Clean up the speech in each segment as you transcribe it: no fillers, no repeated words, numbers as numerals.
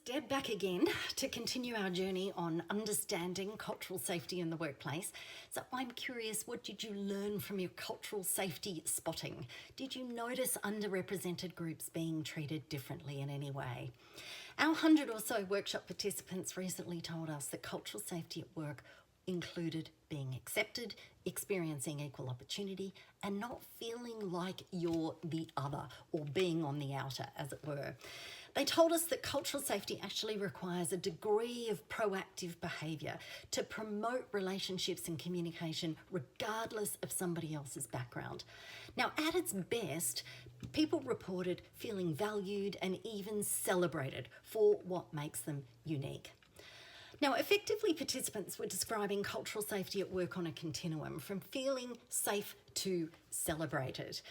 Step back again to continue our journey on understanding cultural safety in the workplace. So I'm curious, what did you learn from your cultural safety spotting? Did you notice underrepresented groups being treated differently in any way? Our 100 or so workshop participants recently told us that cultural safety at work included being accepted, experiencing equal opportunity, and not feeling like you're the other or being on the outer, as it were. They told us that cultural safety actually requires a degree of proactive behaviour to promote relationships and communication regardless of somebody else's background. Now, at its best, people reported feeling valued and even celebrated for what makes them unique. Now, effectively, participants were describing cultural safety at work on a continuum from feeling safe to celebrated.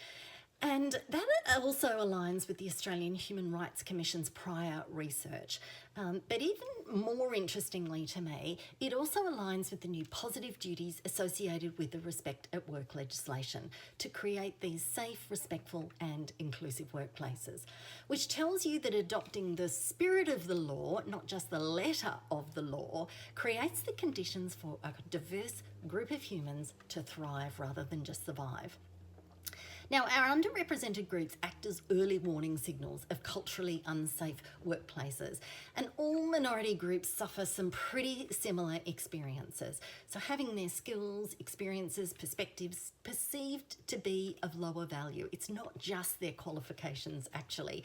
And that also aligns with the Australian Human Rights Commission's prior research. But even more interestingly to me, it also aligns with the new positive duties associated with the Respect at Work legislation to create these safe, respectful and inclusive workplaces, which tells you that adopting the spirit of the law, not just the letter of the law, creates the conditions for a diverse group of humans to thrive rather than just survive. Now, our underrepresented groups act as early warning signals of culturally unsafe workplaces, and all minority groups suffer some pretty similar experiences. So having their skills, experiences, perspectives perceived to be of lower value. It's not just their qualifications, actually.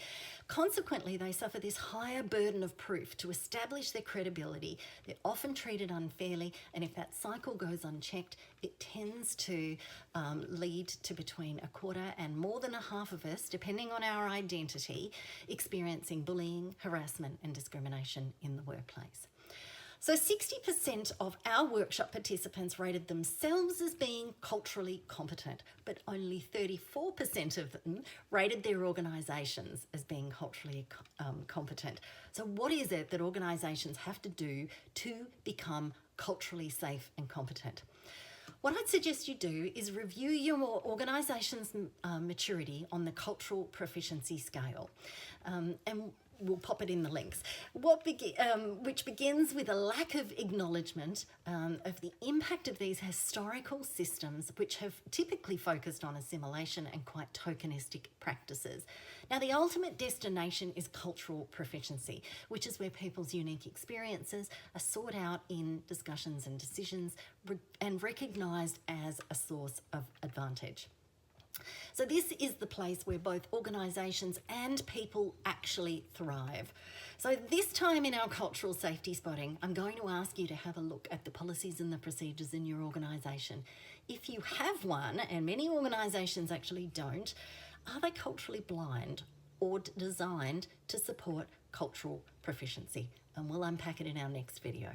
Consequently, they suffer this higher burden of proof to establish their credibility. They're often treated unfairly, and if that cycle goes unchecked, it tends to lead to between a quarter and more than a half of us, depending on our identity, experiencing bullying, harassment and discrimination in the workplace. So 60% of our workshop participants rated themselves as being culturally competent, but only 34% of them rated their organisations as being culturally competent. So what is it that organisations have to do to become culturally safe and competent? What I'd suggest you do is review your organisation's maturity on the cultural proficiency scale, and we'll pop it in the links, which begins with a lack of acknowledgement of the impact of these historical systems, which have typically focused on assimilation and quite tokenistic practices. Now, the ultimate destination is cultural proficiency, which is where people's unique experiences are sought out in discussions and decisions and recognised as a source of advantage. So this is the place where both organisations and people actually thrive. So this time in our cultural safety spotting, I'm going to ask you to have a look at the policies and the procedures in your organisation. If you have one, and many organisations actually don't, are they culturally blind or designed to support cultural proficiency? And we'll unpack it in our next video.